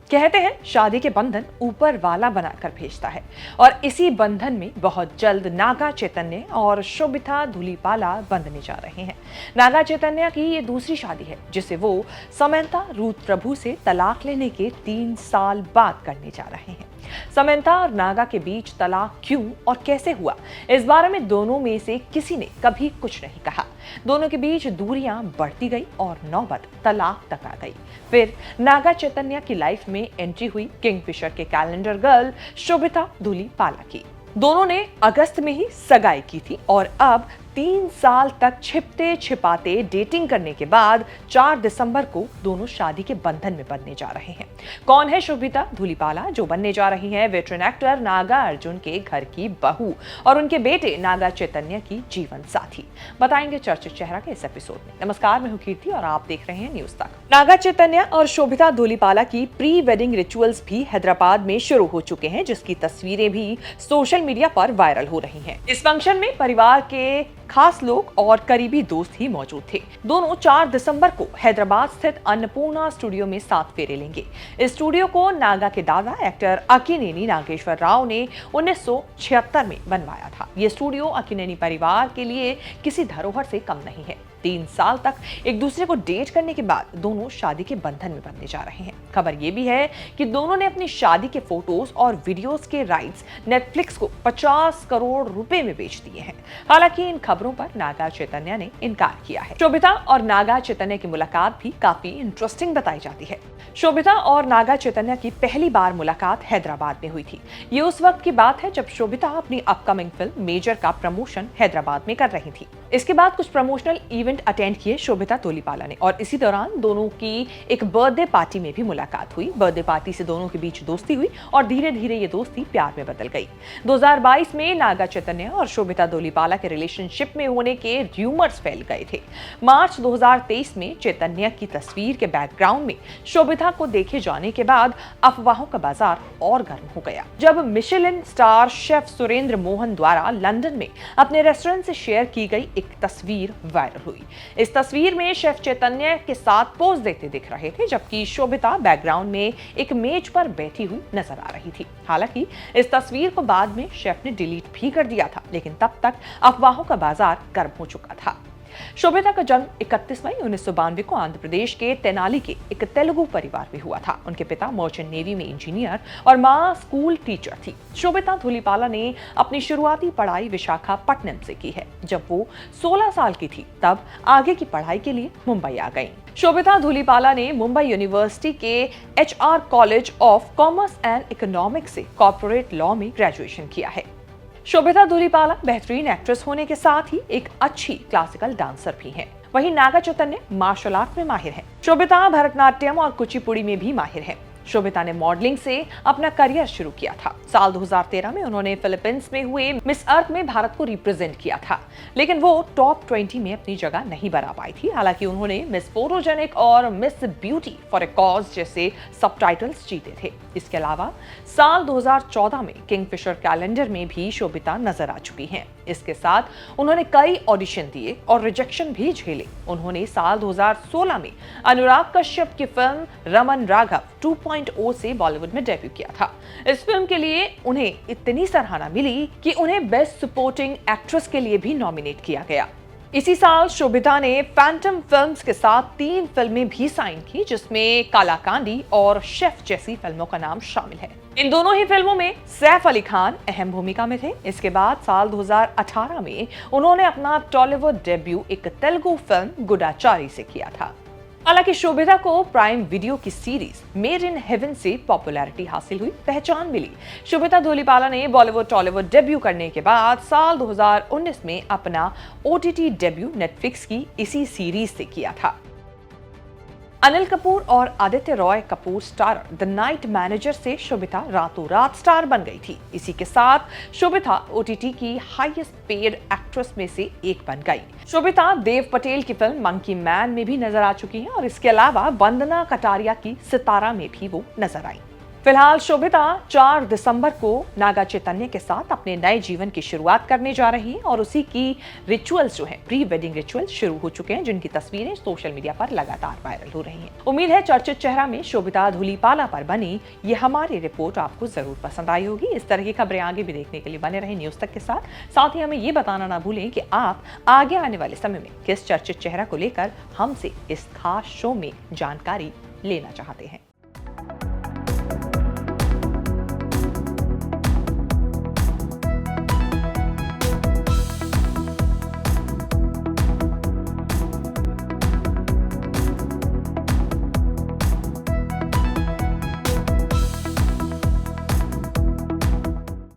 कहते हैं शादी के बंधन ऊपर वाला बनाकर भेजता है और इसी बंधन में बहुत जल्द नागा चैतन्य और शोभिता धूलिपाला बंधने जा रहे हैं। नागा चैतन्य की ये दूसरी शादी है जिसे वो समंता रूथ प्रभु से तलाक लेने के 3 साल बाद करने जा रहे हैं। समंता और नागा के बीच तलाक क्यों और कैसे हुआ, इस बारे में दोनों में से किसी ने कभी कुछ नहीं कहा। दोनों के बीच दूरियां बढ़ती गई और नौबत तलाक तक आ गई। फिर नागा चैतन्य की लाइफ में एंट्री हुई किंगफिशर के कैलेंडर गर्ल शोभिता धूलिपाला की। दोनों ने अगस्त में ही सगाई की थी और अब 3 साल तक छिपते छिपाते डेटिंग करने के बाद 4 दिसंबर को दोनों शादी के बंधन में बंधने जा रहे हैं। कौन है शोभिता धूलिपाला जो बनने जा रही हैं वेटरन एक्टर नागा अर्जुन के घर की बहू और उनके बेटे नागा चैतन्य की जीवन साथी, बताएंगे चर्चित चेहरा के इस एपिसोड में। नमस्कार, मैं हूं कीर्ति और आप देख रहे हैं न्यूज तक। नागा चैतन्य और शोभिता धूलिपाला की प्री वेडिंग रिचुअल्स भी हैदराबाद में शुरू हो चुके हैं, जिसकी तस्वीरें भी सोशल मीडिया पर वायरल हो रही हैं। इस फंक्शन में परिवार के खास लोग और करीबी दोस्त ही मौजूद थे। दोनों 4 दिसंबर को हैदराबाद स्थित अन्नपूर्णा स्टूडियो में 7 फेरे लेंगे। इस स्टूडियो को नागा के दादा एक्टर अक्किनेनी नागेश्वर राव ने 1976 में बनवाया था। ये स्टूडियो अक्किनेनी परिवार के लिए किसी धरोहर से कम नहीं है। 3 साल तक एक दूसरे को डेट करने के बाद दोनों शादी के बंधन में बंधने जा रहे हैं। खबर यह भी है कि दोनों ने अपनी शादी के फोटोज और वीडियोस के राइट्स नेटफ्लिक्स को 50 करोड़ रुपए में बेच दिए हैं। हालांकि इन खबरों पर नागा चैतन्य ने इनकार किया है। शोभिता और नागा चैतन्य की मुलाकात भी काफी इंटरेस्टिंग बताई जाती है। शोभिता और नागा चैतन्य की पहली बार मुलाकात हैदराबाद में हुई थी। ये उस वक्त की बात है जब शोभिता अपनी अपकमिंग फिल्म मेजर का प्रमोशन हैदराबाद में कर रही थी। इसके बाद कुछ प्रमोशनल इवेंट अटेंड किए शोभिता धूलिपाला ने और इसी दौरान दोनों की एक बर्थडे पार्टी में भी मुलाकात हुई। बर्थडे पार्टी से दोनों के बीच दोस्ती हुई और धीरे धीरे ये दोस्ती प्यार में बदल गई। 2022 में नागा चैतन्य और शोभिता धूलिपाला के रिलेशनशिप में होने के र्यूमर्स फैल गए थे। मार्च 2023 में चैतन्य की तस्वीर के बैकग्राउंड में शोभिता को देखे जाने के बाद अफवाहों का बाजार और गर्म हो गया, जब Michelin star chef Surendra Mohan द्वारा लंदन में अपने रेस्टोरेंट से शेयर की गई एक तस्वीर वायरल हुई। इस तस्वीर में शेफ चैतन्य के साथ पोज देते दिख रहे थे, जबकि शोभिता बैकग्राउंड में एक मेज पर बैठी हुई नजर आ रही थी। हालांकि इस तस्वीर को बाद में शेफ ने डिलीट भी कर दिया था, लेकिन तब तक अफवाहों का बाजार गर्म हो चुका था। शोभिता का जन्म 31 मई 1992 को आंध्र प्रदेश के तेनाली के एक तेलुगु परिवार में हुआ था। उनके पिता मर्चेंट नेवी में इंजीनियर और मां स्कूल टीचर थी। शोभिता धूलिपाला ने अपनी शुरुआती पढ़ाई विशाखापट्टनम से की है। जब वो 16 साल की थी तब आगे की पढ़ाई के लिए मुंबई आ गईं। शोभिता धूलिपाला ने मुंबई यूनिवर्सिटी के HR college of commerce and economics से कॉर्पोरेट लॉ में ग्रेजुएशन किया है। शोभिता धूलिपाला बेहतरीन एक्ट्रेस होने के साथ ही एक अच्छी क्लासिकल डांसर भी हैं। वहीं नागा चैतन्य मार्शल आर्ट में माहिर हैं। शोभिता भरतनाट्यम और कुचिपुड़ी में भी माहिर हैं। शोभिता ने मॉडलिंग से अपना करियर शुरू किया था। साल 2013 में उन्होंने फिलीपींस में हुए मिस अर्थ में भारत को रिप्रेजेंट किया था, लेकिन वो टॉप 20 में अपनी जगह नहीं बना पाई थी। हालांकि उन्होंने मिस फोटोजेनिक और miss beauty for a cause जैसे सबटाइटल्स जीते थे। इसके अलावा साल 2014 में किंगफिशर कैलेंडर में भी शोभिता नजर आ चुकी हैं। इसके साथ उन्होंने कई ऑडिशन दिए और रिजेक्शन भी झेले। उन्होंने साल 2016 में अनुराग कश्यप की फिल्म रमन राघव 2.0 से बॉलीवुड में डेब्यू किया था। इस फिल्म के लिए उन्हें इतनी सराहना मिली कि उन्हें बेस्ट सपोर्टिंग एक्ट्रेस के लिए भी नॉमिनेट किया गया। इसी साल शोभिता ने फैंटम फिल्म्स के साथ 3 फिल्में भी साइन की, जिसमें कालाकांडी और शेफ जैसी फिल्मों का नाम शामिल है। इन दोनों ही फिल्मों में सैफ अली खान अहम भूमिका में थे। इसके बाद साल 2018 में उन्होंने अपना टॉलीवुड डेब्यू एक तेलुगु फिल्म गुडाचारी से किया था। हालांकि शोभिता को प्राइम वीडियो की सीरीज मेड इन हेवन से पॉपुलैरिटी हासिल हुई, पहचान मिली। शोभिता धूलिपाला ने बॉलीवुड टॉलीवुड डेब्यू करने के बाद साल 2019 में अपना OTT डेब्यू नेटफ्लिक्स की इसी सीरीज से किया था। अनिल कपूर और Aditya Roy Kapoor starrer the night manager से शोभिता रातों रात स्टार बन गई थी। इसी के साथ शोभिता OTT की हाईएस्ट पेड एक्ट्रेस में से एक बन गई। शोभिता देव पटेल की फिल्म मंकी मैन में भी नजर आ चुकी हैं और इसके अलावा वंदना कटारिया की सितारा में भी वो नजर आई। फिलहाल शोभिता 4 दिसंबर को नागा चैतन्य के साथ अपने नए जीवन की शुरुआत करने जा रही है और उसी की रिचुअल्स जो है, प्री वेडिंग रिचुअल्स शुरू हो चुके हैं, जिनकी तस्वीरें सोशल मीडिया पर लगातार वायरल हो रही हैं। उम्मीद है चर्चित चेहरा में शोभिता धूलीपाला पर बनी ये हमारी रिपोर्ट आपको जरूर पसंद आई होगी। इस तरह की खबरें आगे भी देखने के लिए बने रहे न्यूज तक के साथ ही हमें ये बताना ना भूलें कि आप आगे आने वाले समय में किस चर्चित चेहरा को लेकर हमसे इस खास शो में जानकारी लेना चाहते हैं।